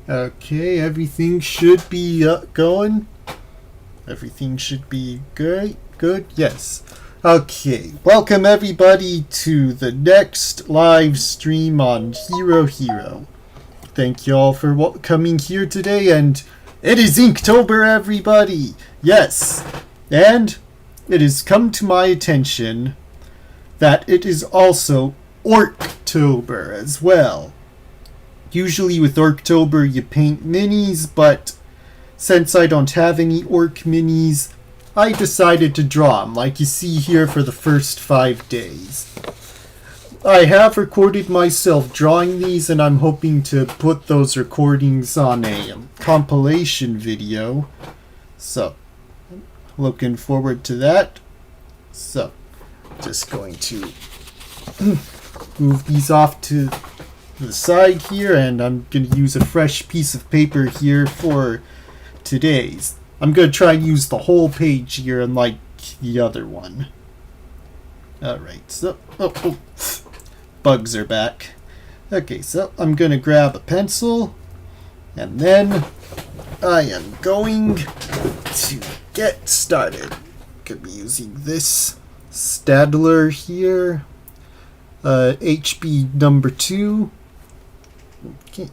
Okay, everything should be going. Everything should be good. Good, yes. Okay, welcome everybody to the next live stream on Hero Hero. Thank you all for coming here today, and it is Inktober, everybody! Yes, and it has come to my attention that it is also Orktober as well. Usually with Orktober you paint minis, but since I don't have any orc minis, I decided to draw them, like you see here for the first 5 days. I have recorded myself drawing these, and I'm hoping to put those recordings on a compilation video. So, looking forward to that. So, just going to move these off to the side here, and I'm going to use a fresh piece of paper here for today's. I'm going to try and use the whole page here, unlike the other one. Alright, so... bugs are back. Okay, so I'm going to grab a pencil, and then I am going to get started. Could be using this Stadler here. HB number 2. Okay,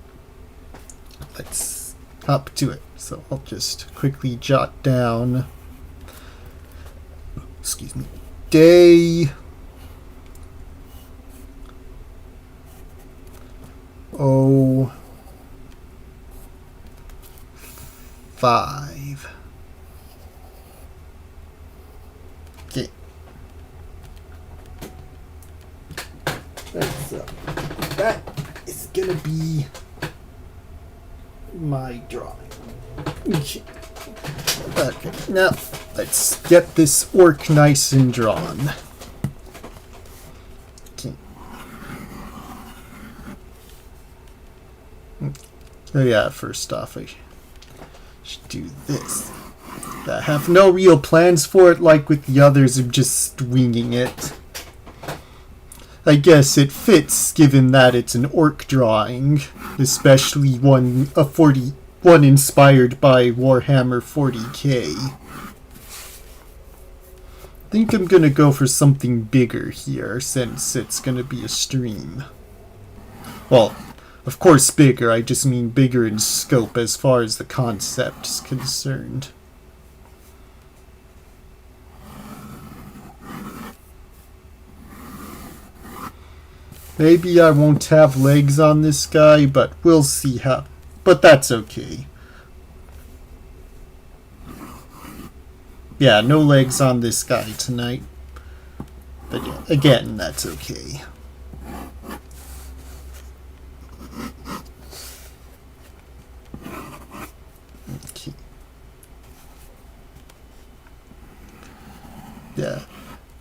let's hop to it. So I'll just quickly jot down, excuse me, day 05. Okay. So that is gonna be my drawing. Okay, now let's get this orc nice and drawn. Okay. Oh yeah, first off I should do this. I have no real plans for it like with the others, I'm just winging it. I guess it fits given that it's an orc drawing, especially one inspired by Warhammer 40k. I think I'm gonna go for something bigger here since it's gonna be a stream. Well, of course bigger, I just mean bigger in scope as far as the concept's concerned. Maybe I won't have legs on this guy, but we'll see how. But that's okay. Yeah, no legs on this guy tonight. But yeah, again, that's okay. Okay. Yeah.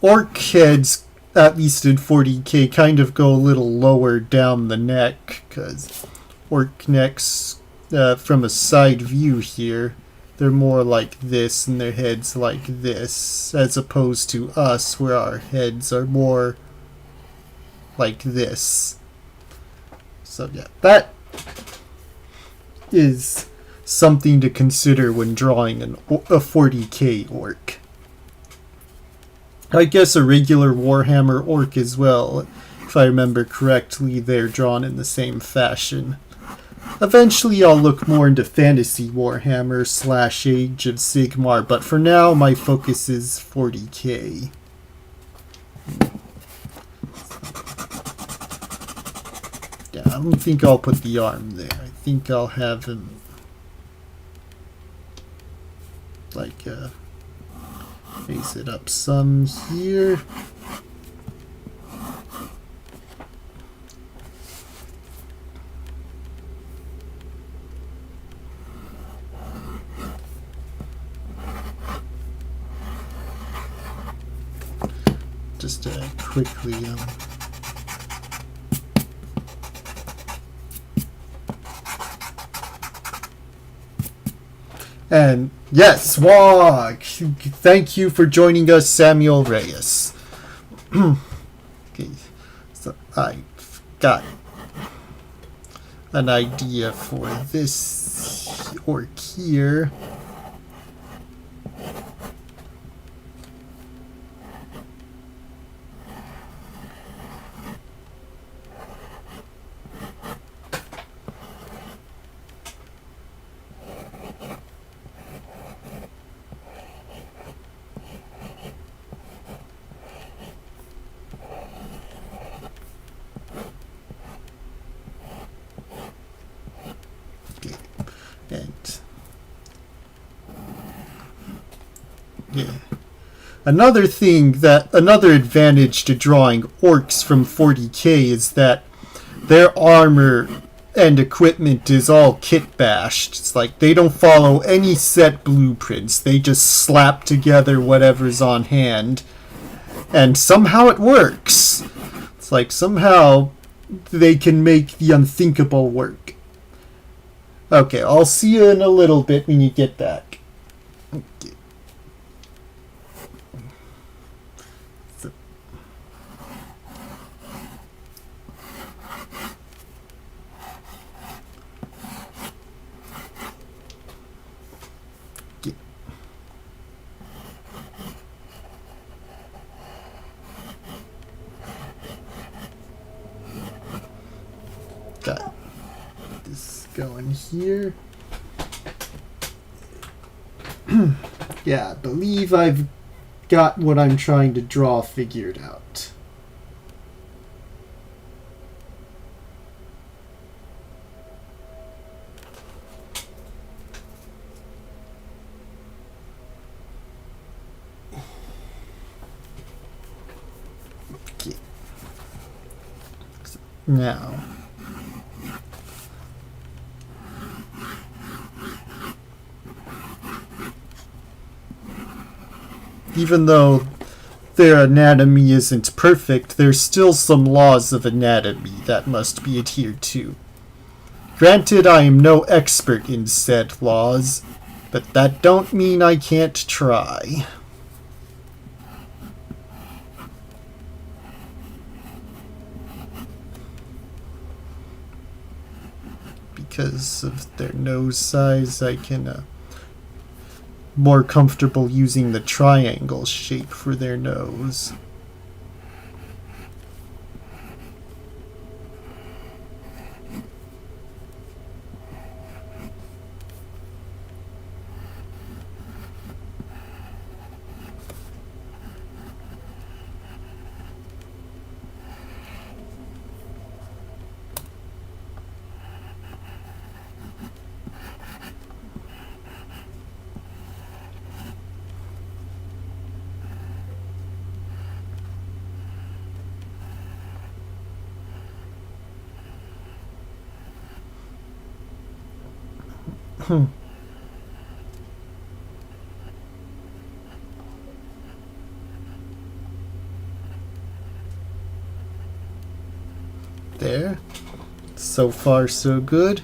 Orc heads, at least in 40k, kind of go a little lower down the neck, because orc necks, from a side view here, they're more like this and their heads like this, as opposed to us where our heads are more like this. So yeah, that is something to consider when drawing a 40k orc. I guess a regular Warhammer orc as well. If I remember correctly, they're drawn in the same fashion. Eventually I'll look more into fantasy Warhammer / Age of Sigmar, but for now my focus is 40k. Yeah, I don't think I'll put the arm there. I think I'll have him like face it up some here. Just quickly and yes, Wog! Thank you for joining us, Samuel Reyes. Okay, so I got it. an idea for this orc here. Another advantage to drawing orcs from 40k is that their armor and equipment is all kit bashed. It's like they don't follow any set blueprints. They just slap together whatever's on hand, and somehow it works. It's like somehow they can make the unthinkable work. Okay, I'll see you in a little bit when you get back. Okay. Got this going here. Yeah, I believe I've got what I'm trying to draw figured out. Okay. Now, even though their anatomy isn't perfect, there's still some laws of anatomy that must be adhered to. Granted, I am no expert in said laws, but that don't mean I can't try. Because of their nose size, I can more comfortable using the triangle shape for their nose. There. So far, so good.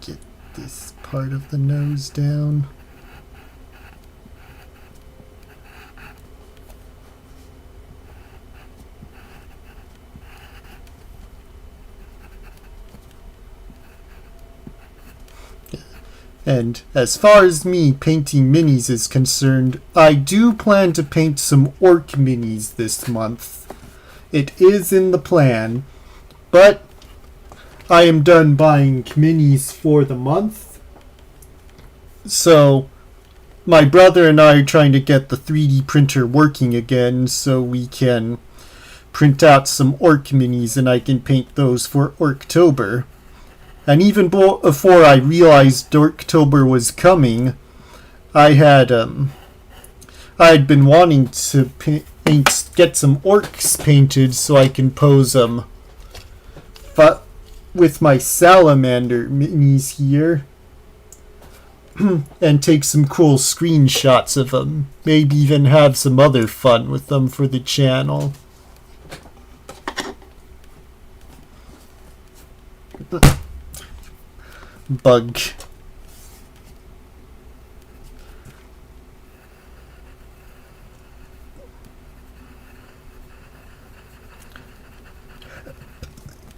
Get this part of the nose down. And as far as me painting minis is concerned, I do plan to paint some orc minis this month. It is in the plan, but I am done buying minis for the month. So my brother and I are trying to get the 3D printer working again so we can print out some orc minis and I can paint those for Orktober. And even before I realized Orktober was coming, I had been wanting to get some orcs painted so I can pose with my salamander minis here. and take some cool screenshots of them. Maybe even have some other fun with them for the channel. Bug.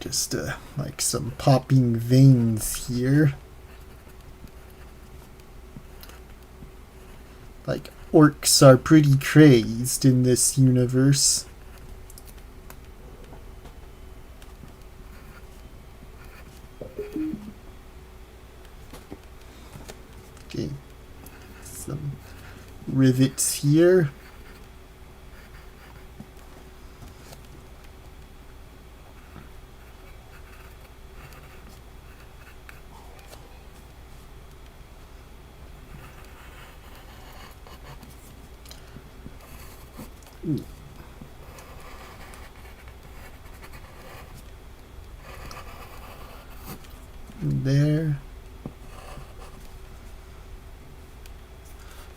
Just like some popping veins here. Like, orcs are pretty crazed in this universe. Okay, some rivets here. There.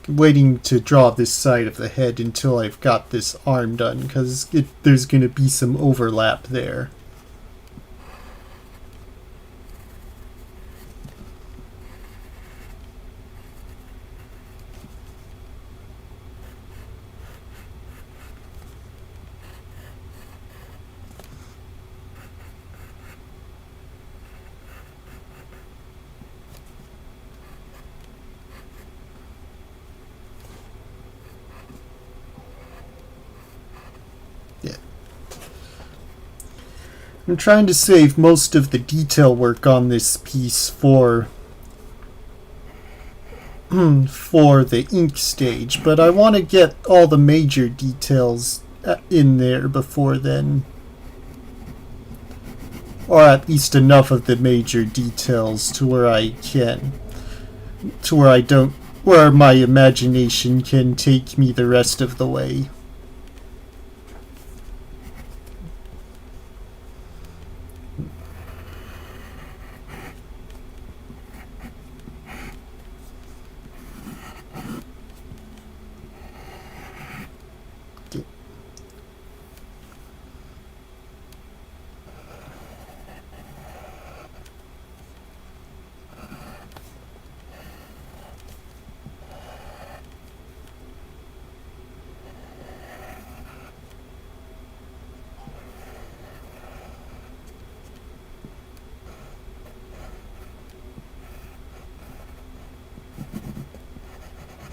I'm waiting to draw this side of the head until I've got this arm done, because there's going to be some overlap there. I'm trying to save most of the detail work on this piece for the ink stage, but I want to get all the major details in there before then. Or at least enough of the major details to where I can. To where I don't. Where my imagination can take me the rest of the way.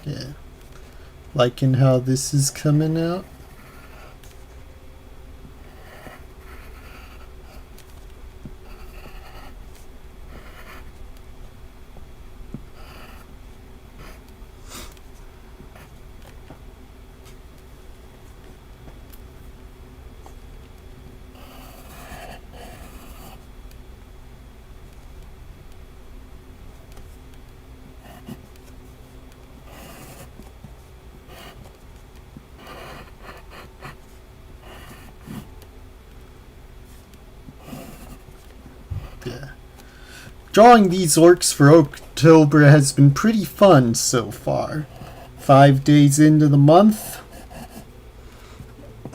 Yeah. Liking how this is coming out. Yeah. Drawing these orcs for October has been pretty fun so far. 5 days into the month.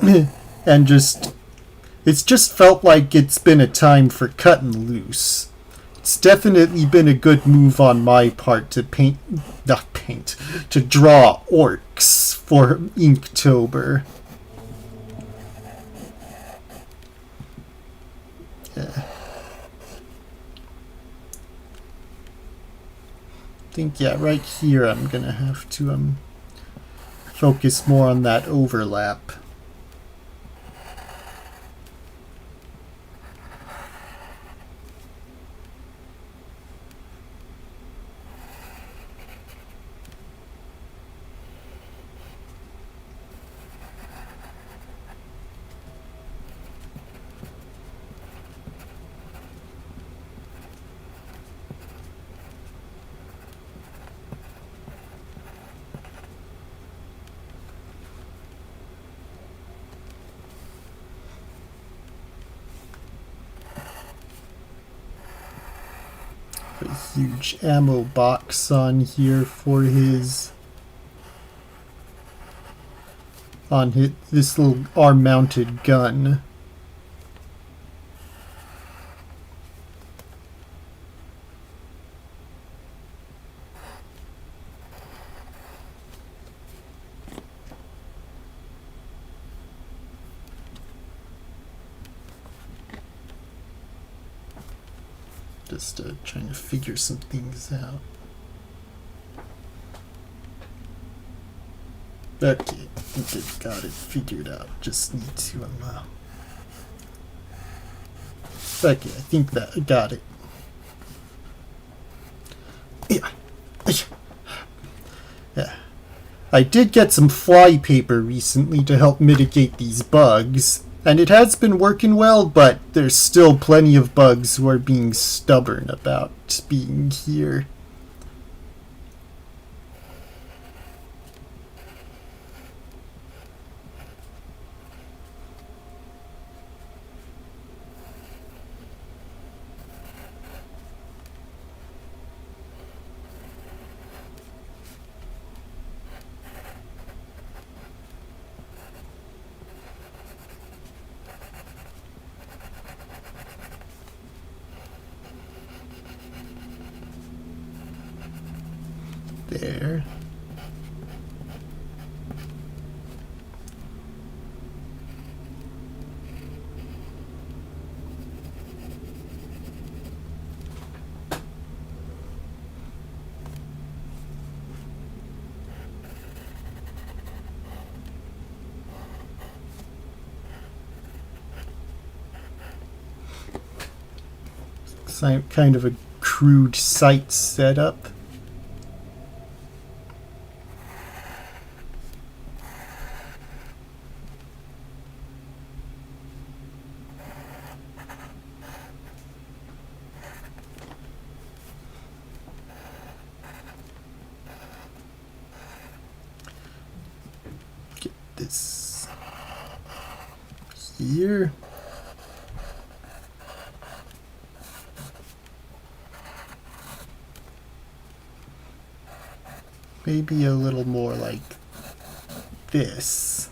And it's just felt like it's been a time for cutting loose. It's definitely been a good move on my part to to draw orcs for Inktober. Yeah. I think, yeah, right here I'm gonna have to focus more on that overlap. A huge ammo box on here for his this little arm-mounted gun. Just trying to figure some things out. Okay, I think I got it figured out. Just need to okay, I think that I got it. Yeah. I did get some fly paper recently to help mitigate these bugs, and it has been working well, but there's still plenty of bugs who are being stubborn about being here. There. Kind of a crude site setup. Get this here. Maybe a little more like this.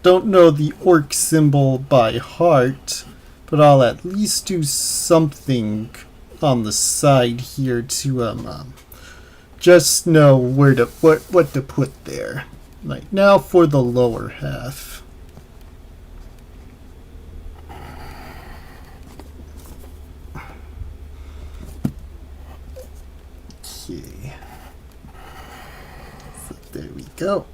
Don't know the orc symbol by heart, but I'll at least do something on the side here to just know where to what to put there. Like now for the lower half. Okay. So there we go.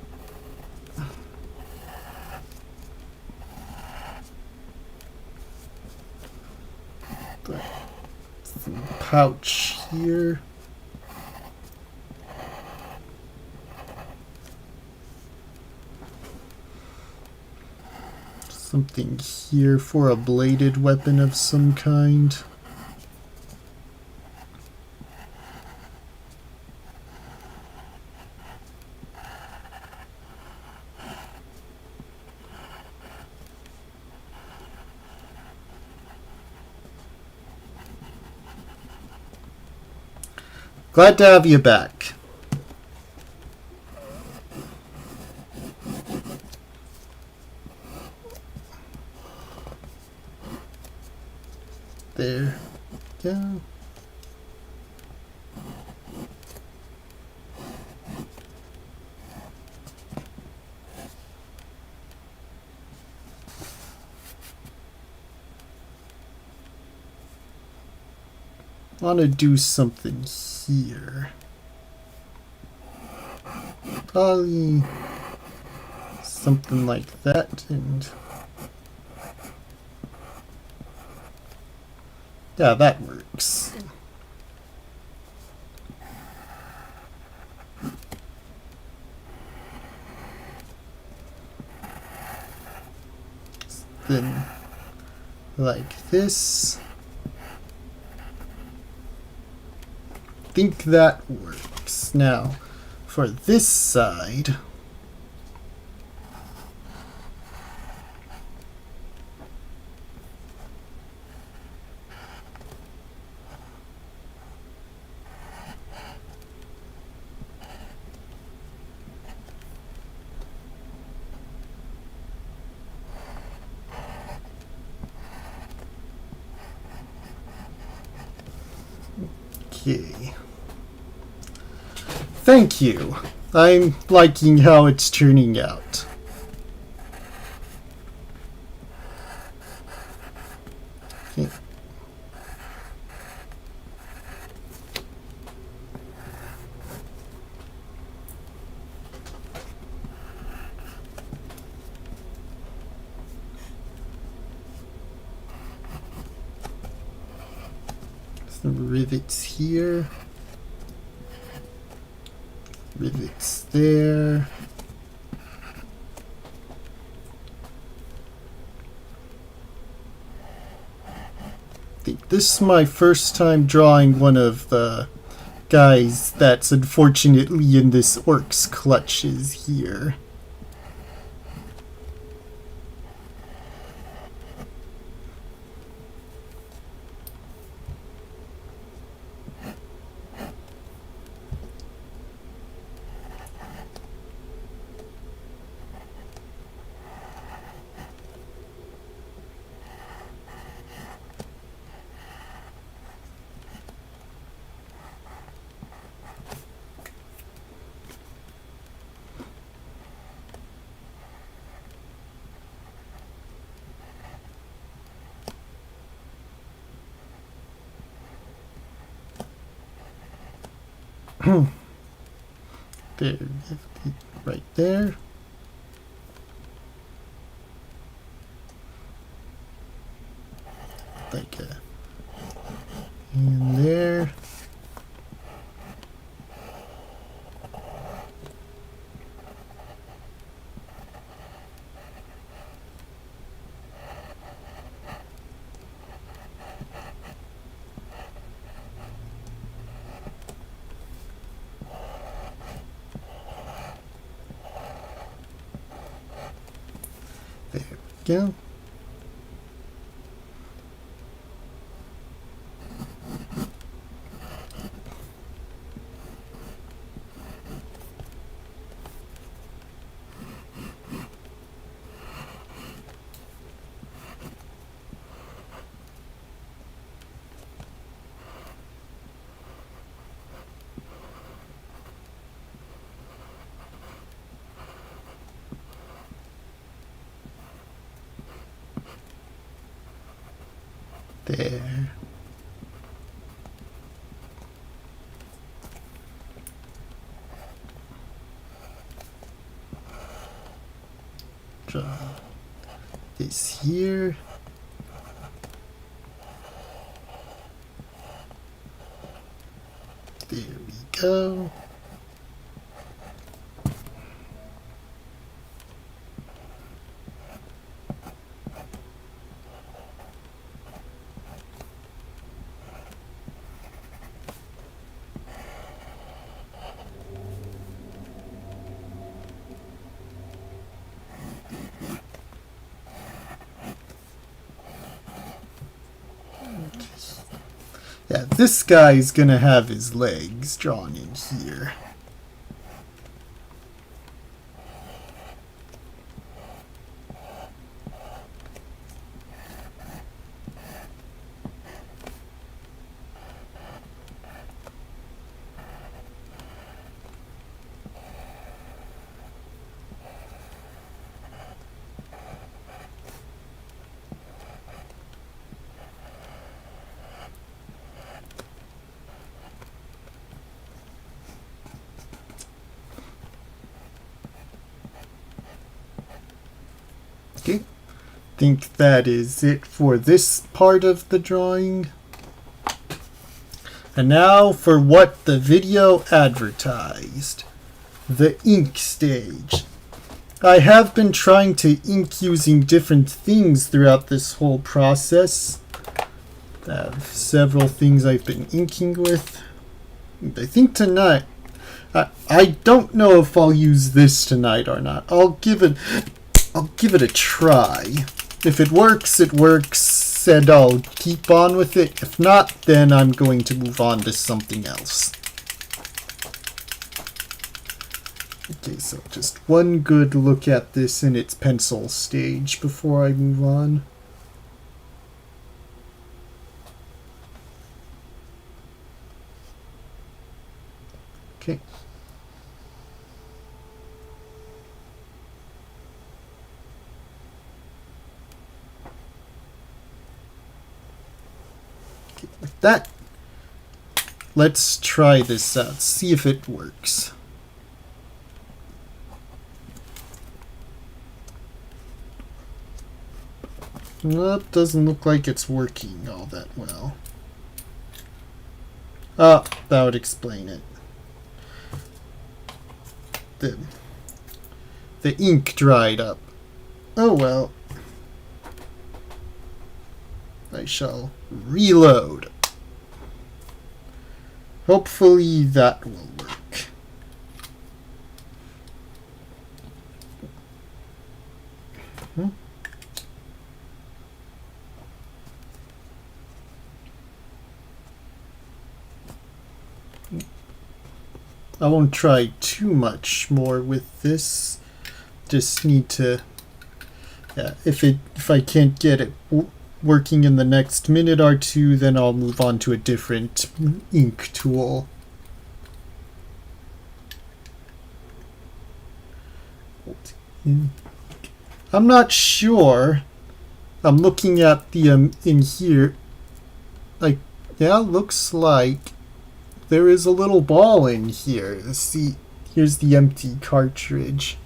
Some pouch here. Something here for a bladed weapon of some kind. Glad to have you back. There. Yeah. Want to do something here. Probably something like that, and yeah, that works. something like this. I think that works. Now, for this side, okay. Thank you. I'm liking how it's turning out. Okay. Some rivets here. Rivets there. I think this is my first time drawing one of the guys that's unfortunately in this orc's clutches here. There, right there. Like a, in there. There we go. There. Draw this here. There we go. Yeah, this guy's gonna have his legs drawn in here. Okay, think that is it for this part of the drawing. And now for what the video advertised, the ink stage. I have been trying to ink using different things throughout this whole process. I have several things I've been inking with. I think tonight, I don't know if I'll use this tonight or not. I'll give it a try. If it works, it works, and I'll keep on with it. If not, then I'm going to move on to something else. Okay, so just one good look at this in its pencil stage before I move on. Okay. Like that. Let's try this out, see if it works. Nope, doesn't look like it's working all that well. Oh, that would explain it. The ink dried up. Oh well. I shall reload. Hopefully that will work. I won't try too much more with this. Just need to, yeah, if I can't get it working in the next minute or two, then I'll move on to a different ink tool. I'm not sure. I'm looking at the in here. Like, yeah, looks like there is a little ball in here. See, here's the empty cartridge.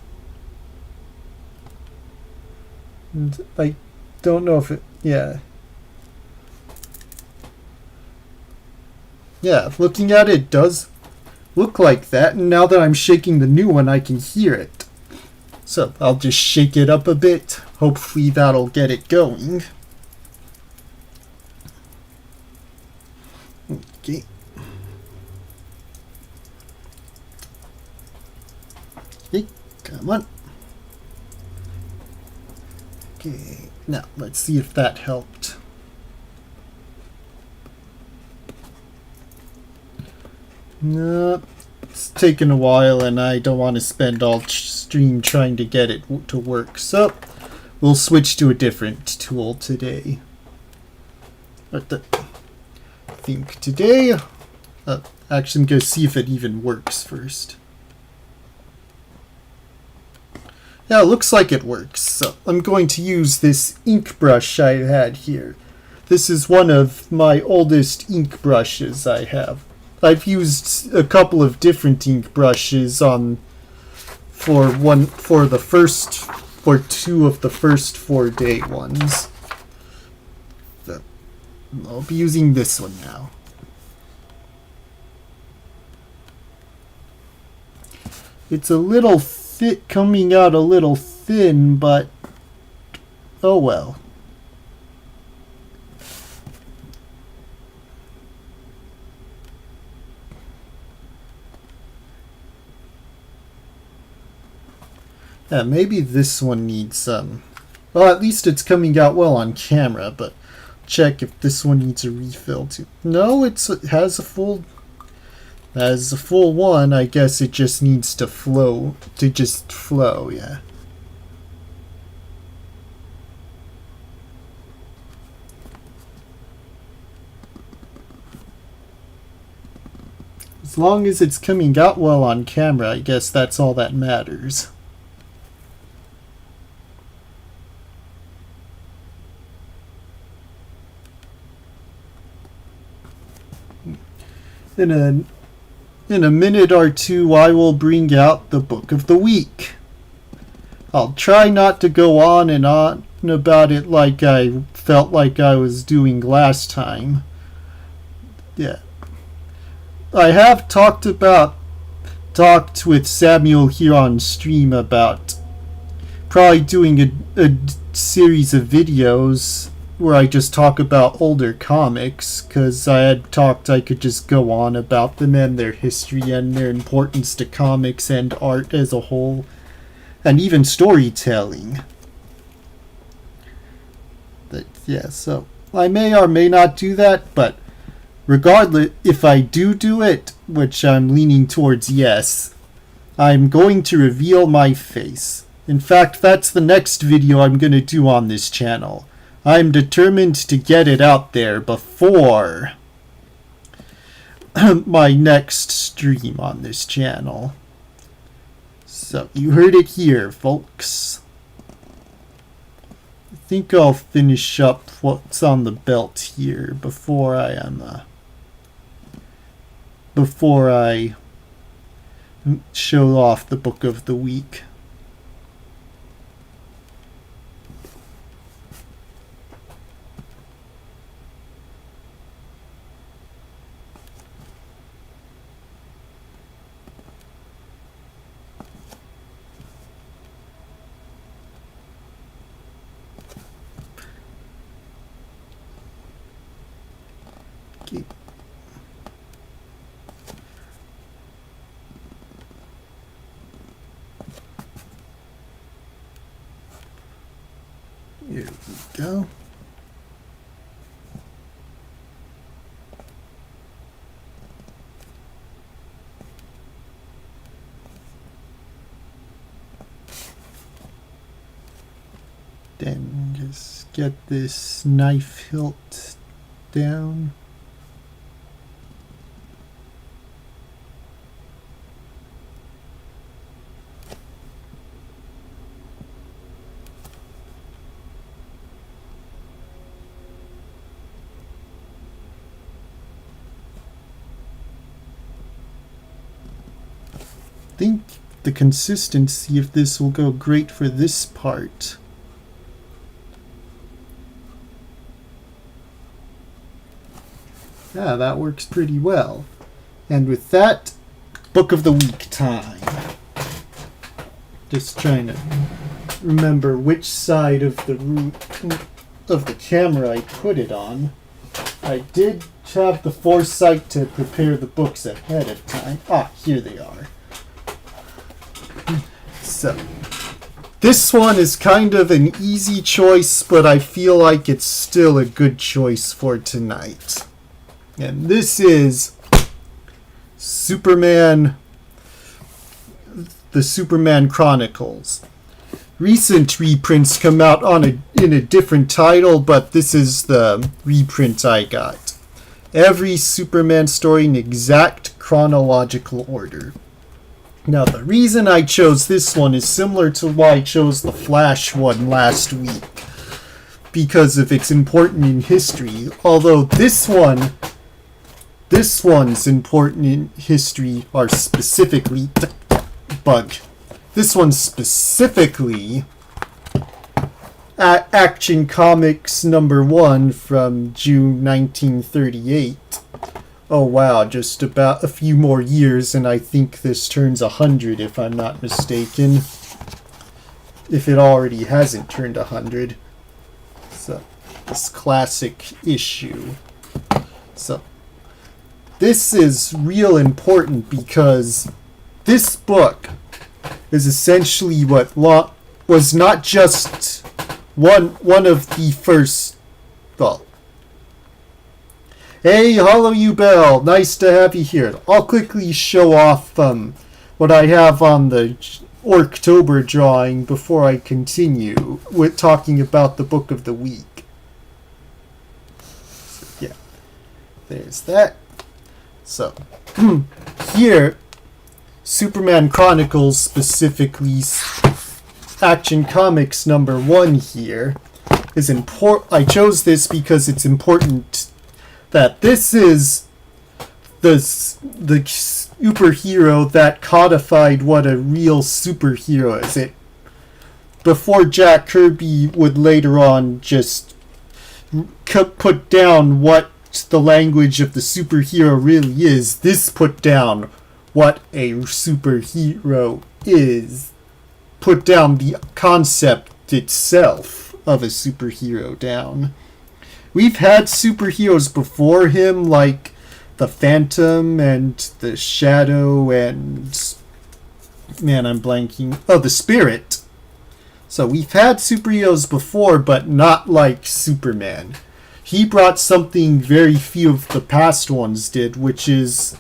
And I don't know if it, yeah. Yeah, looking at it does look like that, and now that I'm shaking the new one, I can hear it. So I'll just shake it up a bit. Hopefully that'll get it going. Okay. Okay, come on. Okay, now let's see if that helped. No, it's taken a while and I don't want to spend all stream trying to get it to work, so we'll switch to a different tool today. I think today, actually I'm going to see if it even works first. Yeah, it looks like it works. So I'm going to use this ink brush I had here. This is one of my oldest ink brushes I have. I've used a couple of different ink brushes for two of the first 4-day ones. So I'll be using this one now. It's a little coming out a little thin, but oh well. Yeah, maybe this one needs some. Well, at least it's coming out well on camera, but check if this one needs a refill too. No, it has a full. As a full one, I guess it just needs to flow. Yeah. As long as it's coming out well on camera, I guess that's all that matters. In a minute or two, I will bring out the book of the week. I'll try not to go on and on about it like I felt like I was doing last time. Yeah. I have talked with Samuel here on stream about probably doing a series of videos where I just talk about older comics, because I had talked I could just go on about them and their history and their importance to comics and art as a whole, and even storytelling. But yeah, so I may or may not do that, but regardless, if I do it, which I'm leaning towards yes, I'm going to reveal my face. In fact, that's the next video I'm going to do on this channel. I'm determined to get it out there before my next stream on this channel. So, you heard it here, folks. I think I'll finish up what's on the belt here before I show off the book of the week. Okay. Here we go. Then just get this knife hilt down. I think the consistency of this will go great for this part. Yeah, that works pretty well. And with that, book of the week time. Just trying to remember which side of the camera I put it on. I did have the foresight to prepare the books ahead of time. Ah, here they are. So, this one is kind of an easy choice, but I feel like it's still a good choice for tonight. And this is Superman, the Superman Chronicles. Recent reprints come out in a different title, but this is the reprint I got. Every Superman story in exact chronological order. Now, the reason I chose this one is similar to why I chose the Flash one last week, because of its importance in history. Although this one's important in history are specifically This one's specifically Action Comics #1 from June 1938. Oh wow, just about a few more years and I think this turns 100 if I'm not mistaken. If it already hasn't turned 100. So, this classic issue. So, this is real important because this book is essentially what was not just one of the first. Well, hey, hello you Bell, nice to have you here. I'll quickly show off what I have on the Orktober drawing before I continue with talking about the book of the week. So, yeah, there's that. So, here, Superman Chronicles, specifically Action Comics #1 here, is important. I chose this because it's important that this is the superhero that codified what a real superhero is. It before Jack Kirby would later on just put down what the language of the superhero really is. This put down what a superhero is. put down the concept itself of a superhero down. We've had superheroes before him, like the Phantom and the Shadow and... Man, I'm blanking. Oh, the Spirit. So we've had superheroes before, but not like Superman. He brought something very few of the past ones did, which is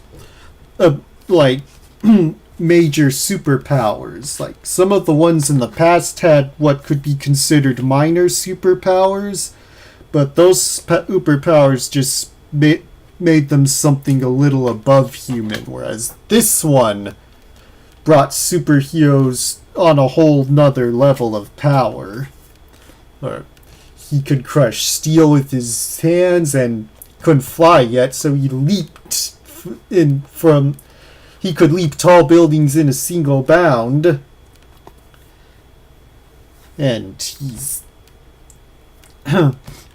like major superpowers. Like some of the ones in the past had what could be considered minor superpowers, but those superpowers just made them something a little above human, whereas this one brought superheroes on a whole nother level of power. Or he could crush steel with his hands and couldn't fly yet, so he leaped he could leap tall buildings in a single bound. And he's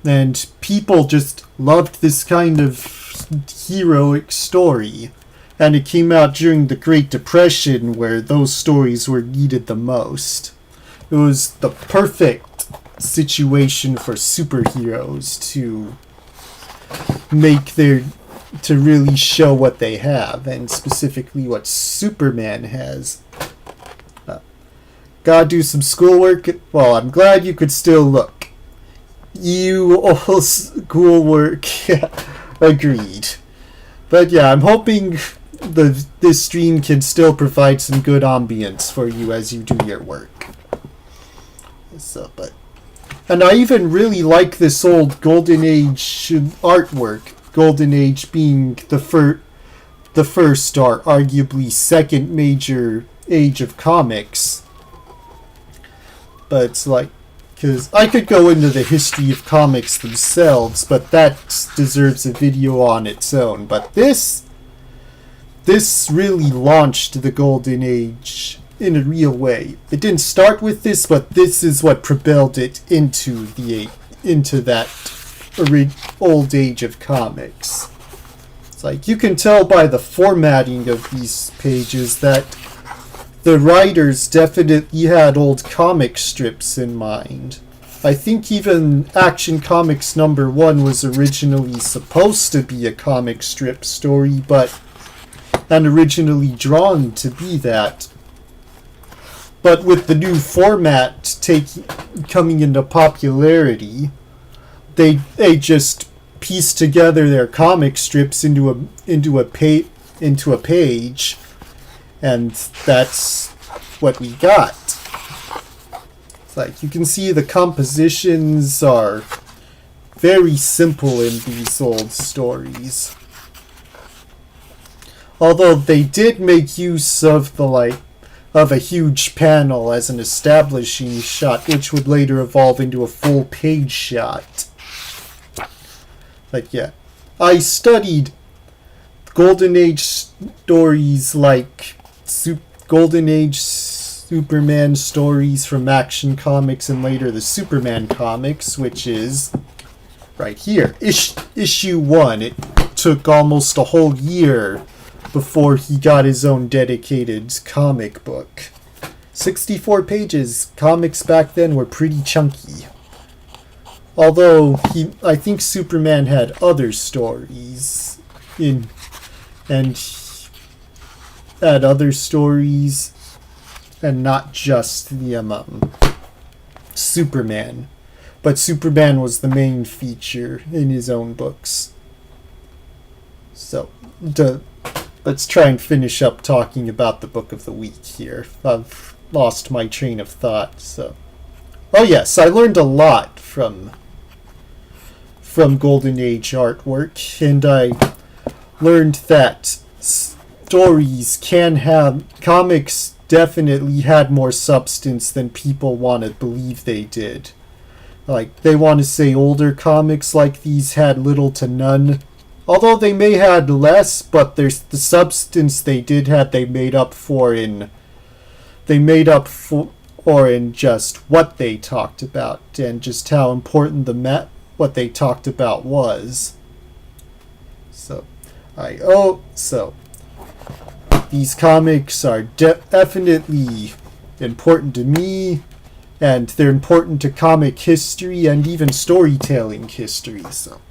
and people just loved this kind of heroic story. And it came out during the Great Depression, where those stories were needed the most. It was the perfect situation for superheroes to really show what they have, and specifically what Superman has. Gotta do some schoolwork? Well, I'm glad you could still look. You all schoolwork. Agreed. But yeah, I'm hoping this stream can still provide some good ambience for you as you do your work. And I even really like this old Golden Age artwork. Golden Age being the first or arguably second major age of comics. But it's like, because I could go into the history of comics themselves, but that deserves a video on its own. But this really launched the Golden Age in a real way. It didn't start with this, but this is what propelled it into that old age of comics. It's like, you can tell by the formatting of these pages that the writers definitely had old comic strips in mind. I think even Action Comics #1 was originally supposed to be a comic strip story, and originally drawn to be that. But with the new format coming into popularity, they just pieced together their comic strips into a page, and that's what we got. It's like, you can see the compositions are very simple in these old stories. Although they did make use of a huge panel as an establishing shot, which would later evolve into a full page shot. But yeah, I studied Golden Age stories like Golden Age Superman stories from Action Comics, and later the Superman comics, which is right here. Issue 1. It took almost a whole year before he got his own dedicated comic book. 64 pages. Comics back then were pretty chunky. Although I think Superman had other stories and not just the Superman. But Superman was the main feature in his own books. So, let's try and finish up talking about the book of the week here. I've lost my train of thought, so... Oh yes, I learned a lot from Golden Age artwork, and I learned that comics definitely had more substance than people want to believe they did. Like, they want to say older comics like these had little to none. Although they may had less, but there's the substance they did have, they made up for in just what they talked about, and just how important what they talked about was. So these comics are definitely important to me, and they're important to comic history and even storytelling history. So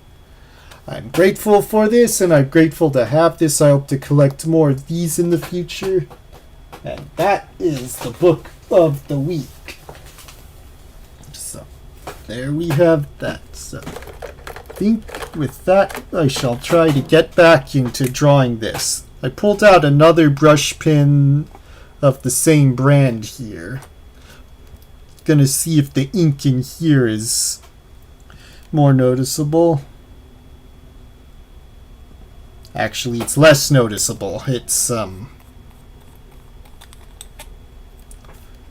I'm grateful for this, and I'm grateful to have this. I hope to collect more of these in the future. And that is the book of the week. So there we have that. So I think with that, I shall try to get back into drawing this. I pulled out another brush pen of the same brand here. Gonna see if the ink in here is more noticeable. Actually, it's less noticeable. It's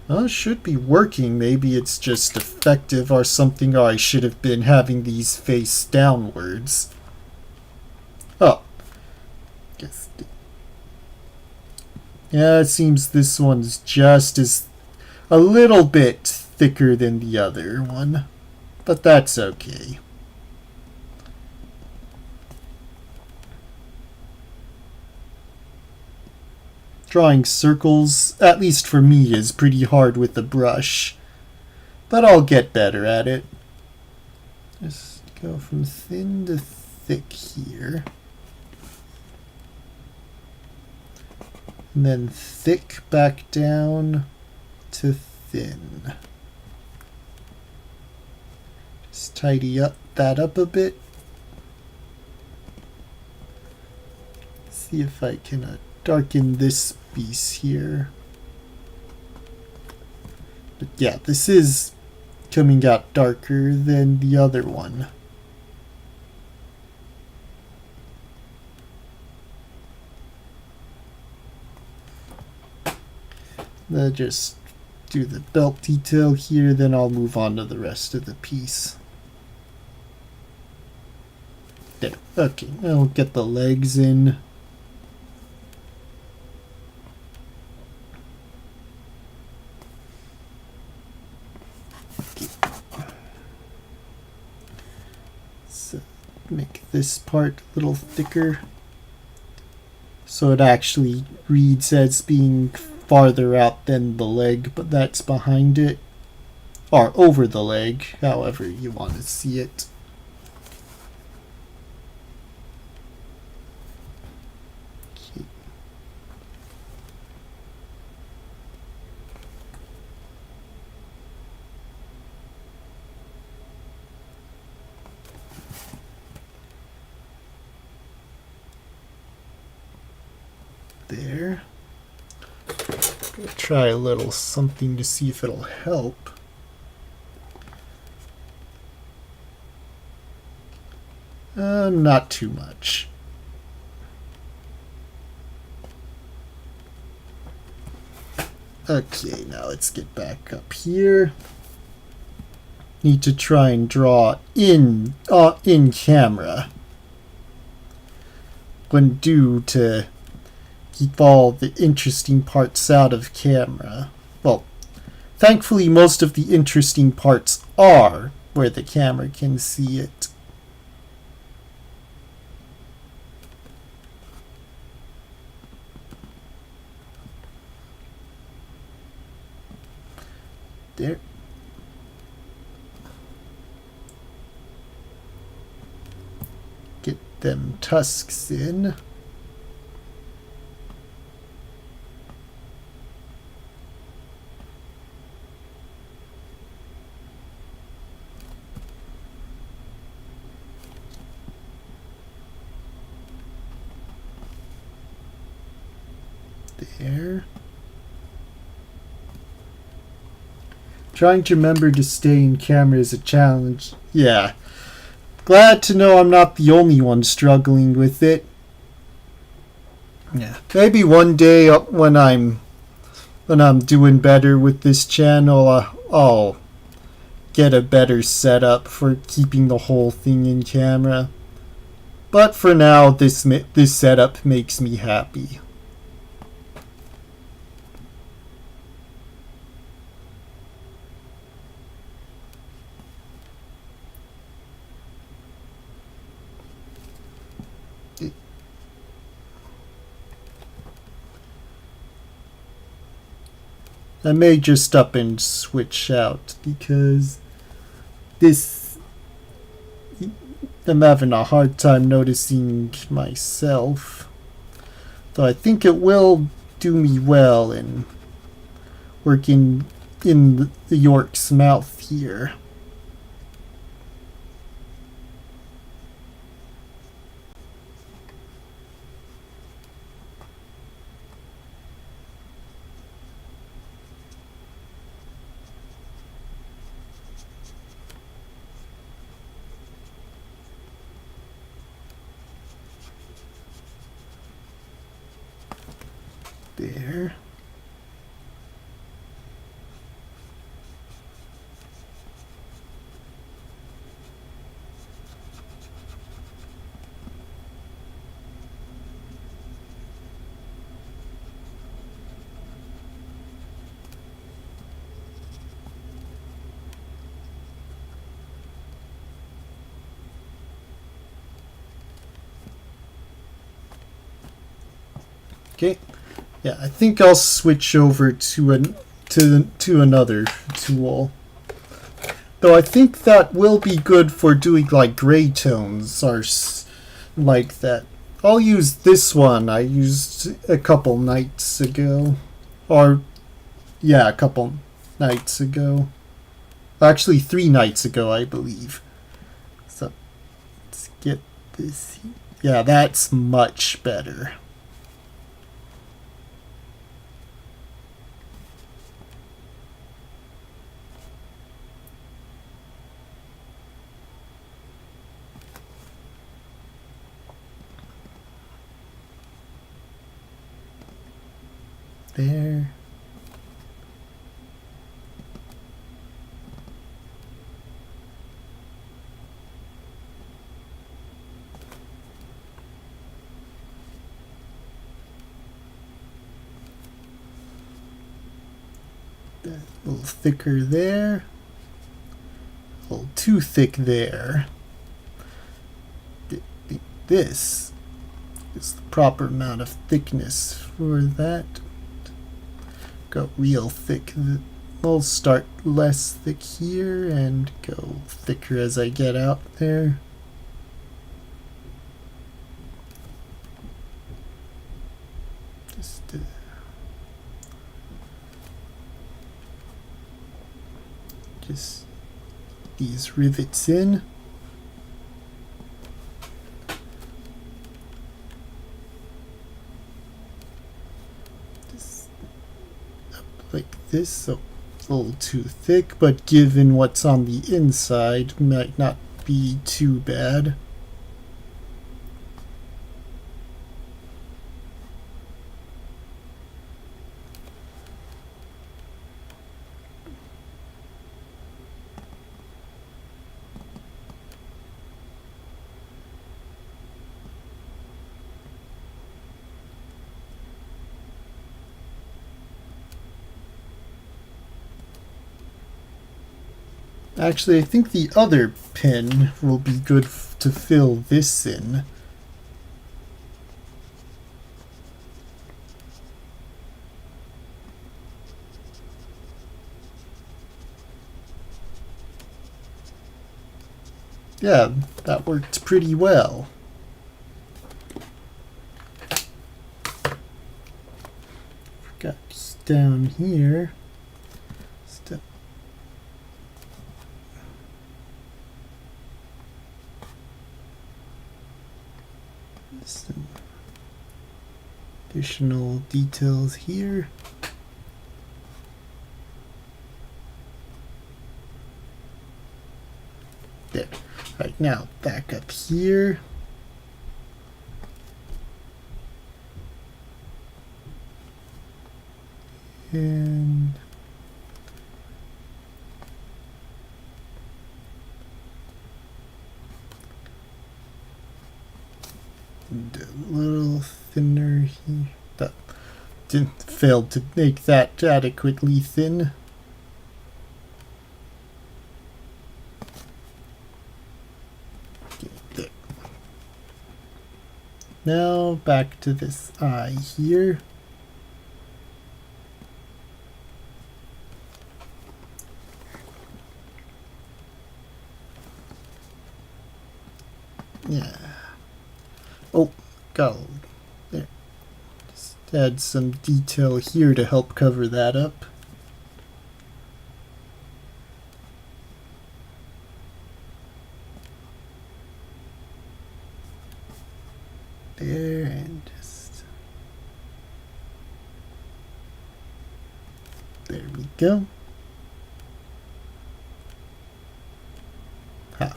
well, it should be working. Maybe it's just effective or something, or I should have been having these face downwards. Oh. Guess. Yeah, it seems this one's just as a little bit thicker than the other one, but that's okay. Drawing circles, at least for me, is pretty hard with the brush, but I'll get better at it. Just go from thin to thick here. And then thick back down to thin. Just tidy that up a bit. See if I can darken this piece here. But yeah, this is coming out darker than the other one. I'll just do the belt detail here, then I'll move on to the rest of the piece. There. Okay, I'll get the legs in. Okay. So make this part a little thicker, so it actually reads as being farther out than the leg, but that's behind it, or over the leg, however you want to see it. Okay. There. Try a little something to see if it'll help. Not too much. Okay, now let's get back up here. Need to try and draw in camera. Wouldn't do to keep all the interesting parts out of camera. Well, thankfully most of the interesting parts are where the camera can see it. There. Get them tusks in. There. Trying to remember to stay in camera is a challenge. Yeah. Glad to know I'm not the only one struggling with it. Yeah. Maybe one day when I'm doing better with this channel, I'll get a better setup for keeping the whole thing in camera. But for now, this setup makes me happy. I may just up and switch out because this, I'm having a hard time noticing myself. Though I think it will do me well in working in the York's mouth here. There. Okay. Yeah, I think I'll switch over to another tool. Though I think that will be good for doing like gray tones or like that. I'll use this one I used a couple nights ago. Or, yeah, a couple nights ago. Actually, 3 nights ago, I believe. So, let's get this. Yeah, that's much better. There. A little thicker there. A little too thick there. This is the proper amount of thickness for that. Go real thick. I'll start less thick here and go thicker as I get out there. Just these rivets in. Like this, so it's a little too thick, but given what's on the inside, might not be too bad. Actually, I think the other pin will be good to fill this in. Yeah, that worked pretty well. Forgot just down here. Some additional details here. There. Right, now back up here. And a little thinner here. That didn't fail to make that adequately thin. Okay, there. Now back to this eye here. Yeah. Oh, go. There. Just add some detail here to help cover that up. There, and just... There we go. Ha.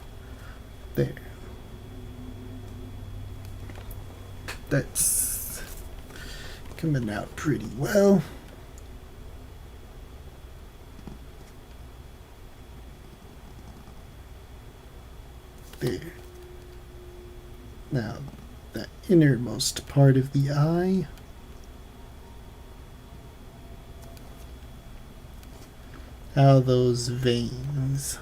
There. That's coming out pretty well. There. Now, that innermost part of the eye. How those veins.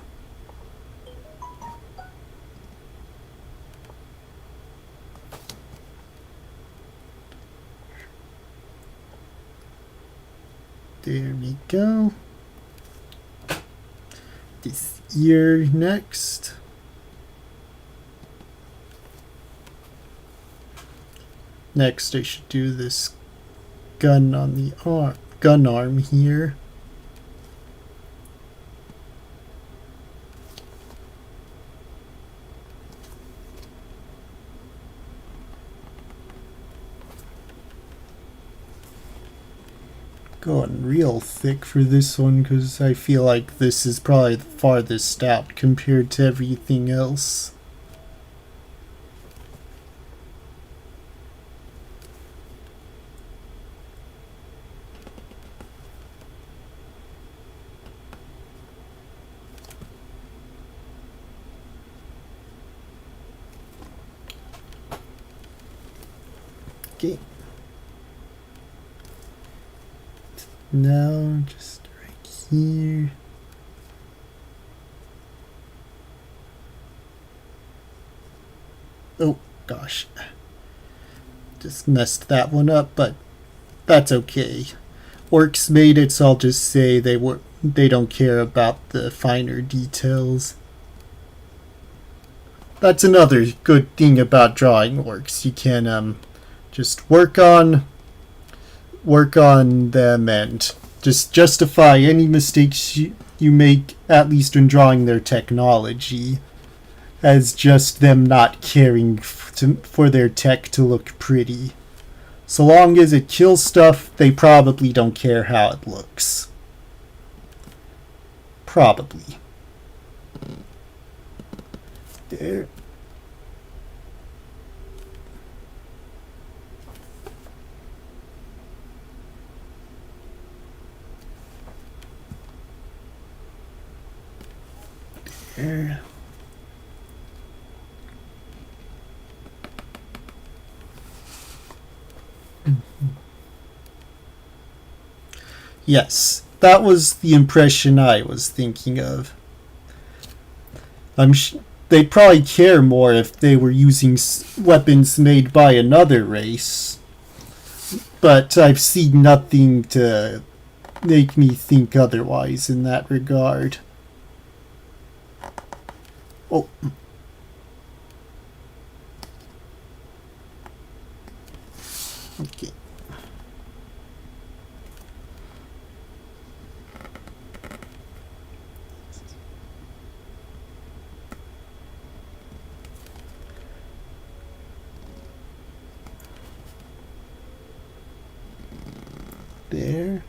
There we go. This ear next. Next I should do this gun on the gun arm here. Going real thick for this one because I feel like this is probably the farthest out compared to everything else. Okay. Now, just right here. Oh, gosh. Just messed that one up, but that's okay. Orcs made it, so I'll just say they don't care about the finer details. That's another good thing about drawing orcs. You can just work on them and just justify any mistakes you make, at least in drawing their technology, as just them not caring for their tech to look pretty. So long as it kills stuff, they probably don't care how it looks. Probably. There. There. Yes, that was the impression I was thinking of. They'd probably care more if they were using weapons made by another race, but I've seen nothing to make me think otherwise in that regard. Oh. Okay. There.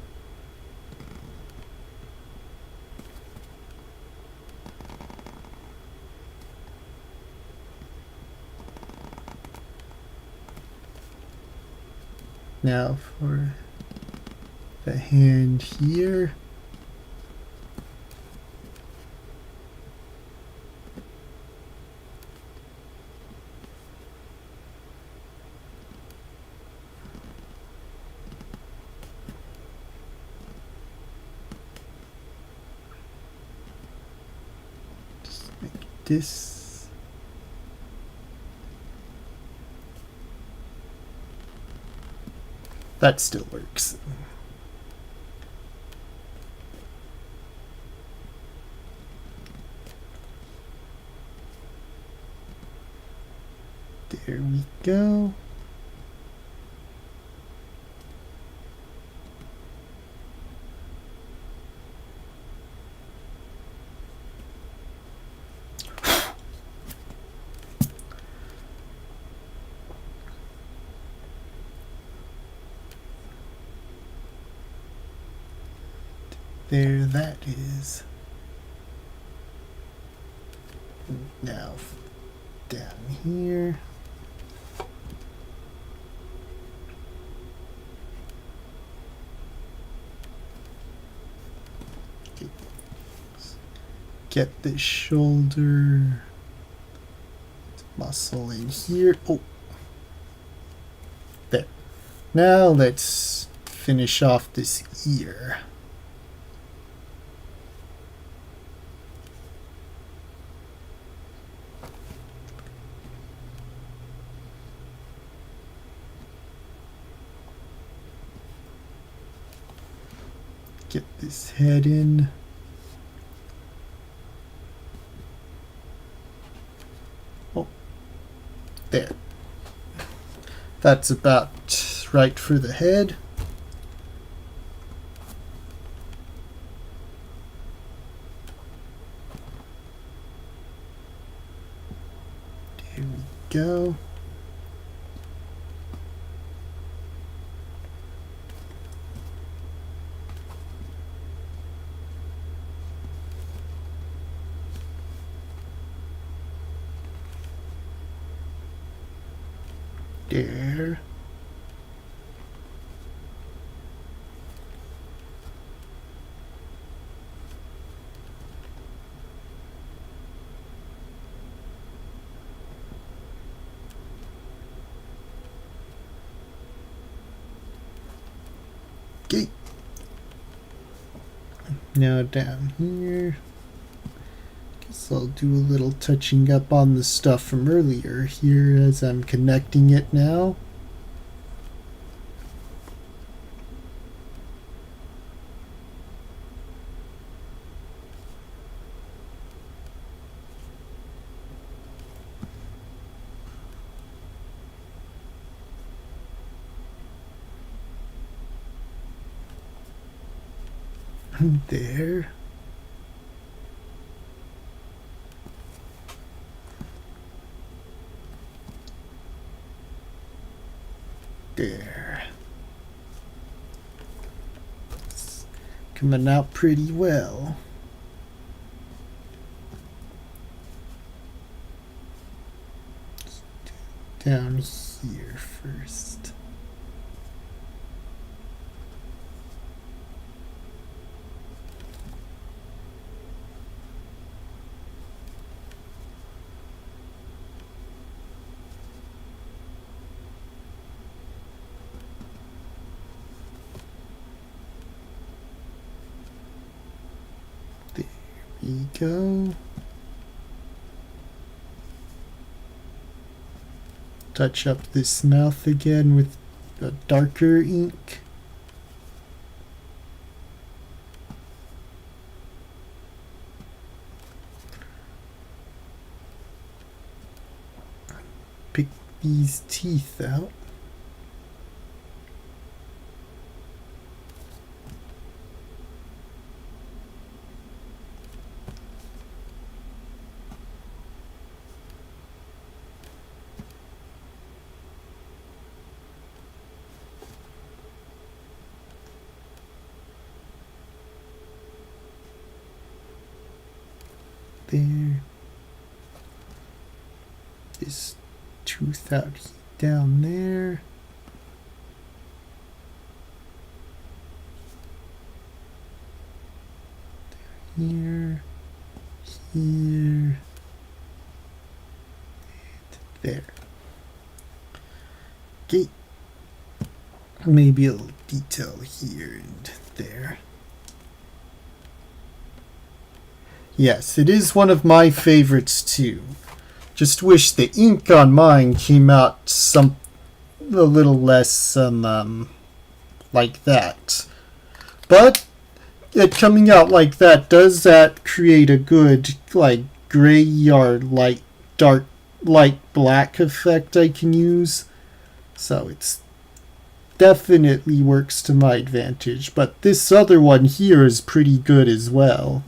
Now for the hand here. Just make this. That still works. There we go. There that is. Now down here. Okay. Get this shoulder muscle in here. Oh, there. Now let's finish off this ear. Get this head in. Oh, there. That's about right for the head. There we go. There. Okay. Now down here. Guess I'll do a little touching up on the stuff from earlier here as I'm connecting it now. There. There. It's coming out pretty well. Down here first. There we go. Touch up this mouth again with a darker ink. Pick these teeth out. There. This tooth out down there. Here, here, and there. Okay. Maybe a little detail here and there. Yes, it is one of my favorites too. Just wish the ink on mine came out a little less like that. But it coming out like that, does that create a good like gray or light dark light black effect I can use. So it's definitely works to my advantage. But this other one here is pretty good as well.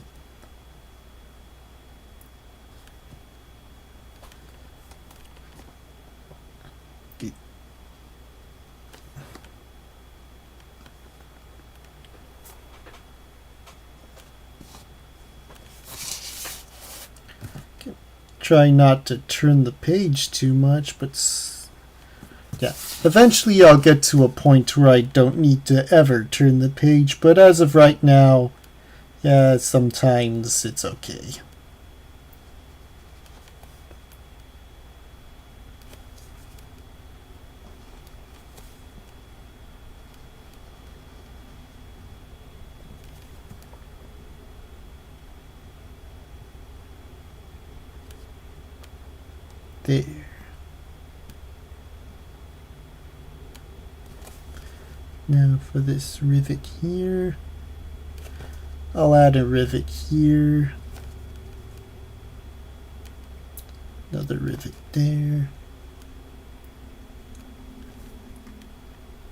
Try not to turn the page too much, but yeah, eventually I'll get to a point where I don't need to ever turn the page, but as of right now, yeah, sometimes it's okay. There. Now for this rivet here, I'll add a rivet here, another rivet there.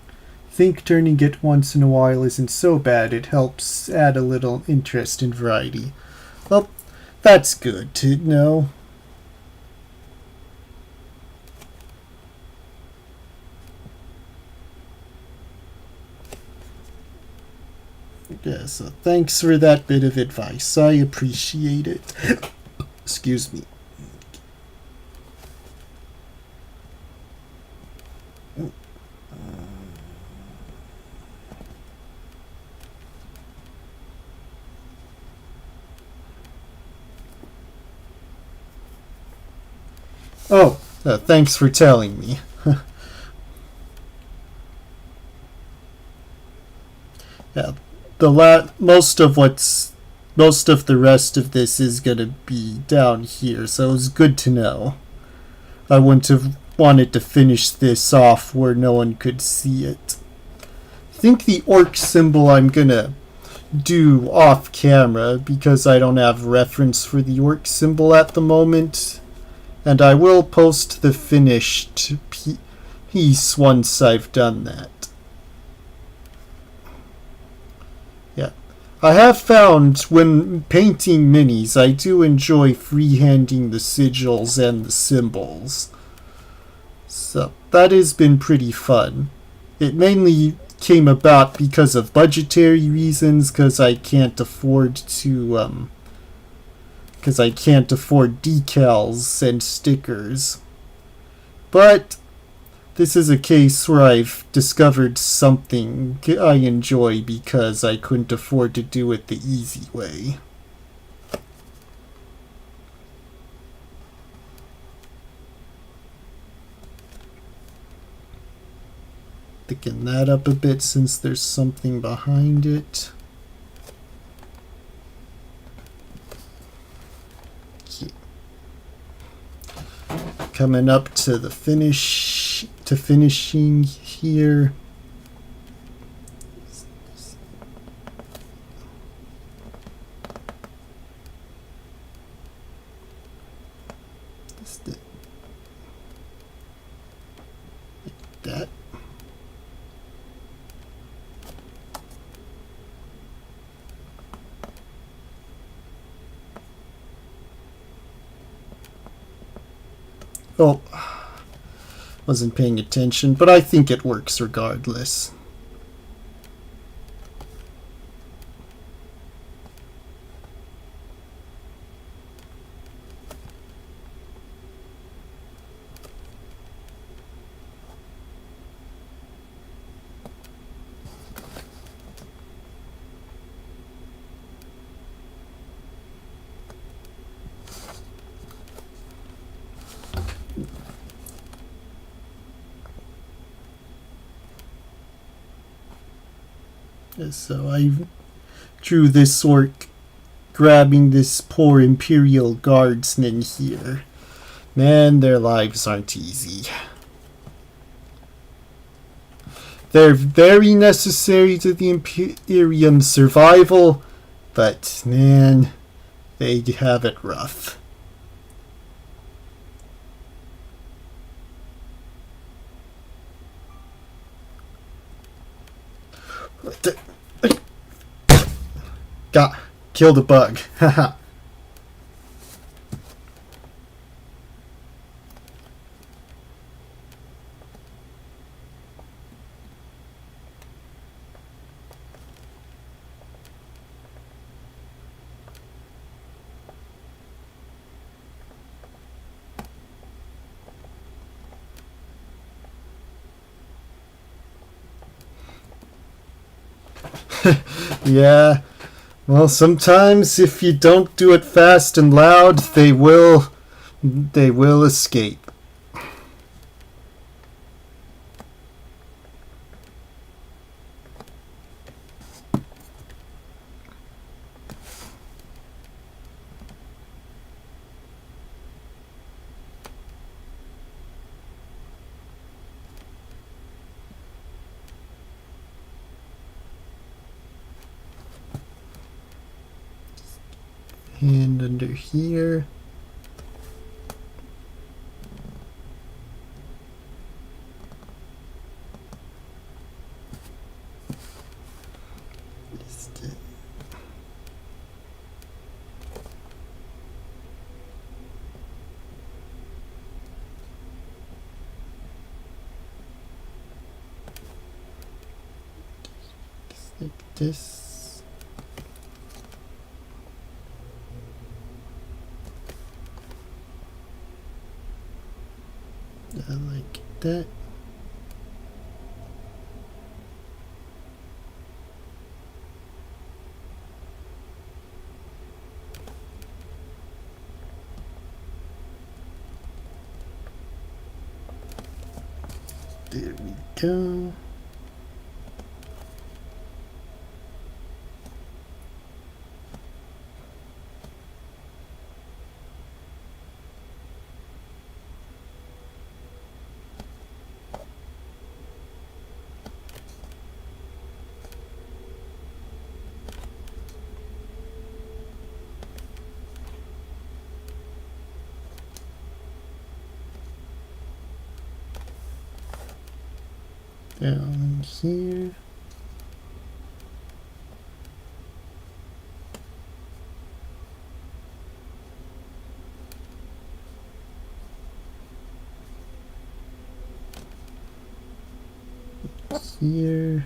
I think turning it once in a while isn't so bad. It helps add a little interest and variety. Well, that's good to know. Yeah, so thanks for that bit of advice. I appreciate it. Excuse me. Oh, thanks for telling me. Yeah. Most of the rest of this is gonna be down here, so it's good to know. I wouldn't have wanted to finish this off where no one could see it. I think the orc symbol I'm gonna do off camera because I don't have reference for the orc symbol at the moment, and I will post the finished piece once I've done that. I have found when painting minis, I do enjoy freehanding the sigils and the symbols. So that has been pretty fun. It mainly came about because of budgetary reasons, because I can't afford decals and stickers. But this is a case where I've discovered something I enjoy because I couldn't afford to do it the easy way. Thicken that up a bit since there's something behind it. Coming up to the finishing here. Like that. Oh, wasn't paying attention, but I think it works regardless. So I drew this orc grabbing this poor Imperial Guardsman here. Man, their lives aren't easy. They're very necessary to the Imperium's survival, but man, they have it rough. Got killed a bug. Haha. Yeah. Well, sometimes if you don't do it fast and loud, they will escape. And under here. Like this. I like that. There we go. Down here. Here.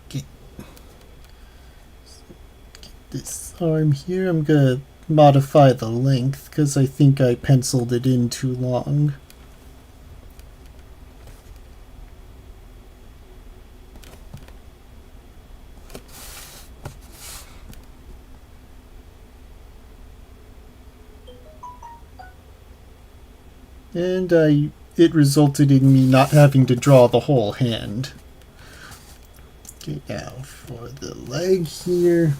Okay. Get this arm here. I'm gonna modify the length because I think I penciled it in too long. And it resulted in me not having to draw the whole hand. Okay, now for the leg here.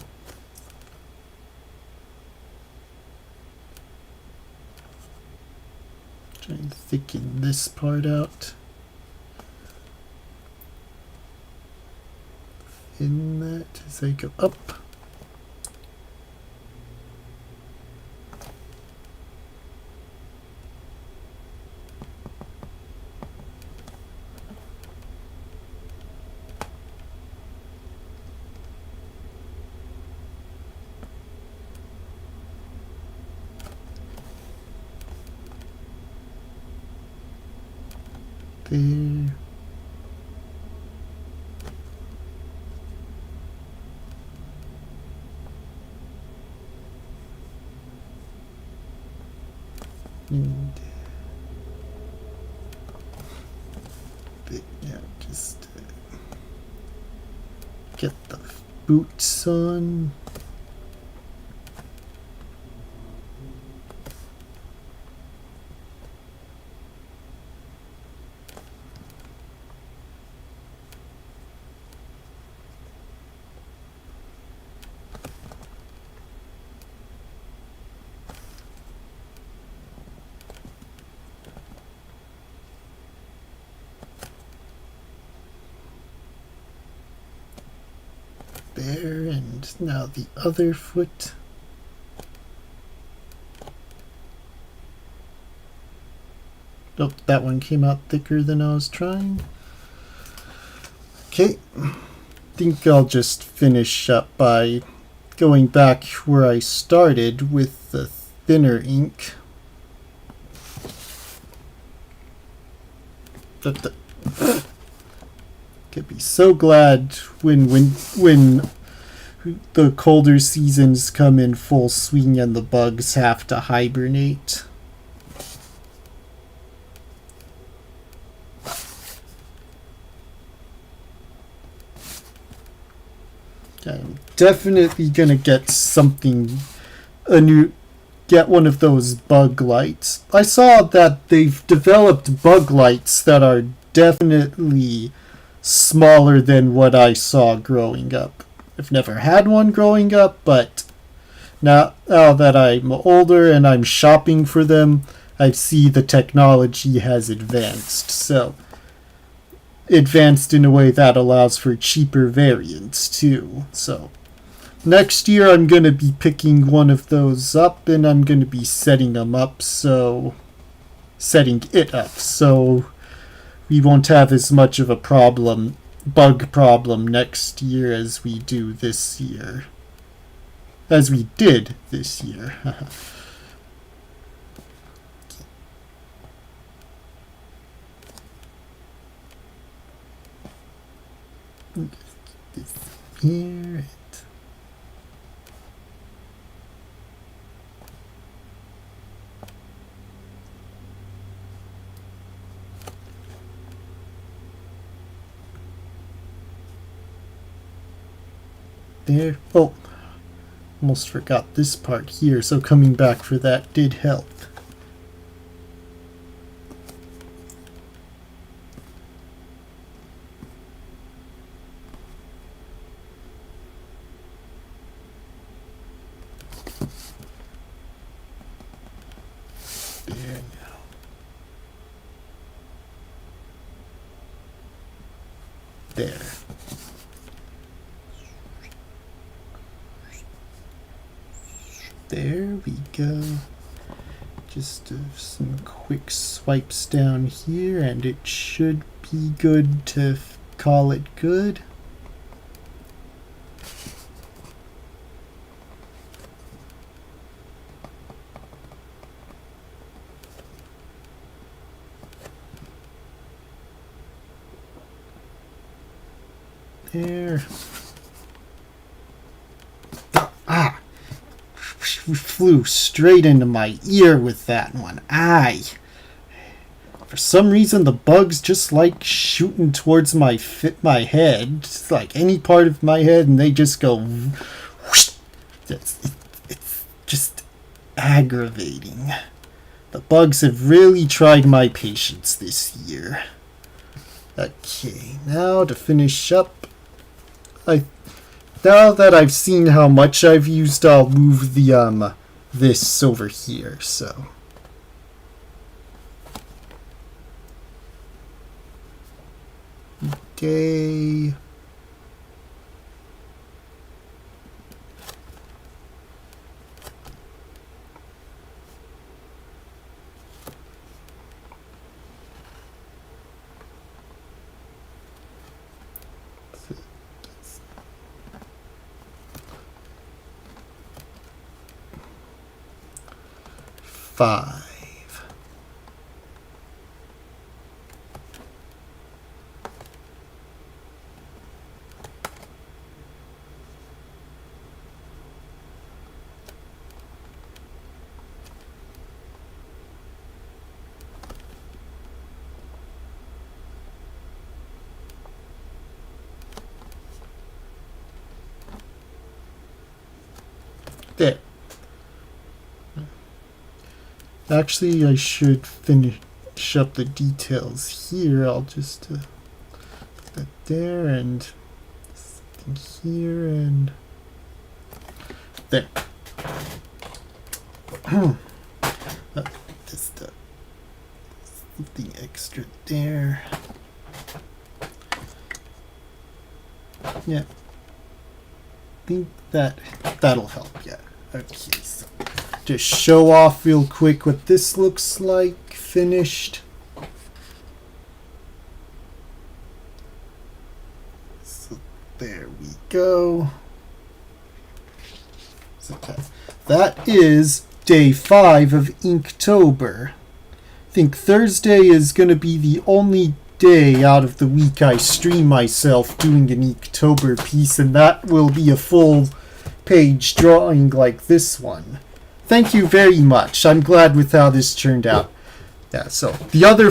Try and thicken this part out. In that as I go up. There. And yeah, just get the boots on. There, and now the other foot. Oh, that one came out thicker than I was trying. Okay, think I'll just finish up by going back where I started with the thinner ink. Could be so glad when the colder seasons come in full swing and the bugs have to hibernate. I'm definitely gonna get get one of those bug lights. I saw that they've developed bug lights that are definitely smaller than what I saw growing up. I've never had one growing up, but now that I'm older and I'm shopping for them, I see the technology has advanced. So, advanced in a way that allows for cheaper variants too. So next year I'm going to be picking one of those up and I'm going to be setting it up so we won't have as much of a bug problem next year as we do this year. As we did this year. Here it. There. Oh, almost forgot this part here, so coming back for that did help. There. There we go. Just some quick swipes down here and it should be good to call it good. There. Ah! Flew straight into my ear with that one. Aye! For some reason, the bugs just like shooting towards my head. It's like any part of my head, and they just go whoosh. It's just aggravating. The bugs have really tried my patience this year. Okay, now to finish up, now that I've seen how much I've used, I'll move the this over here. So okay. Five. There. Actually, I should finish up the details here. I'll just put that there and something here and there. Just something extra there. Yeah. I think that'll help. Yeah. Okay. So just show off real quick what this looks like finished. There we go. Okay. That is day 5 of Inktober. I think Thursday is going to be the only day out of the week I stream myself doing an Inktober piece, and that will be a full page drawing like this one. Thank you very much. I'm glad with how this turned out. Yeah, so the other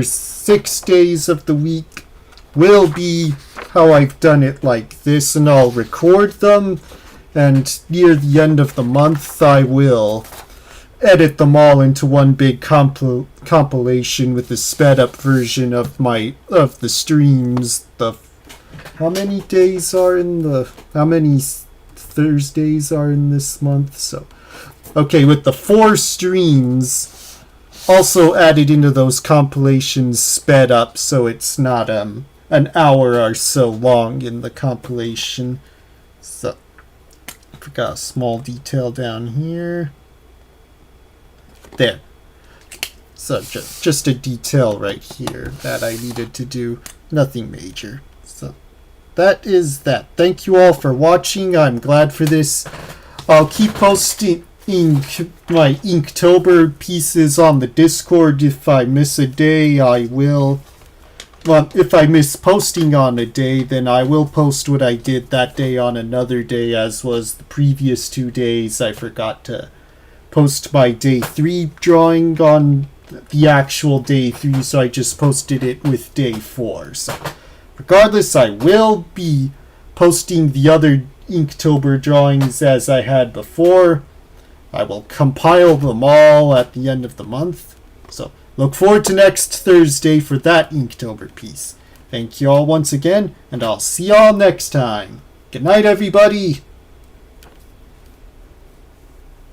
6 days of the week will be how I've done it like this, and I'll record them, and near the end of the month I will edit them all into one big compilation with the sped up version of the streams. How many Thursdays are in this month? So okay, with the 4 streams also added into those compilations sped up, so it's not an hour or so long in the compilation. So I forgot a small detail down here. There. So just a detail right here that I needed to do. Nothing major. So that is that. Thank you all for watching. I'm glad for this. I'll keep posting my Inktober pieces on the Discord. If I miss a day, I will. Well, if I miss posting on a day, then I will post what I did that day on another day, as was the previous 2 days. I forgot to post my day 3 drawing on the actual day 3, so I just posted it with day 4. So regardless, I will be posting the other Inktober drawings as I had before. I will compile them all at the end of the month. So look forward to next Thursday for that Inktober piece. Thank you all once again, and I'll see y'all next time. Good night, everybody!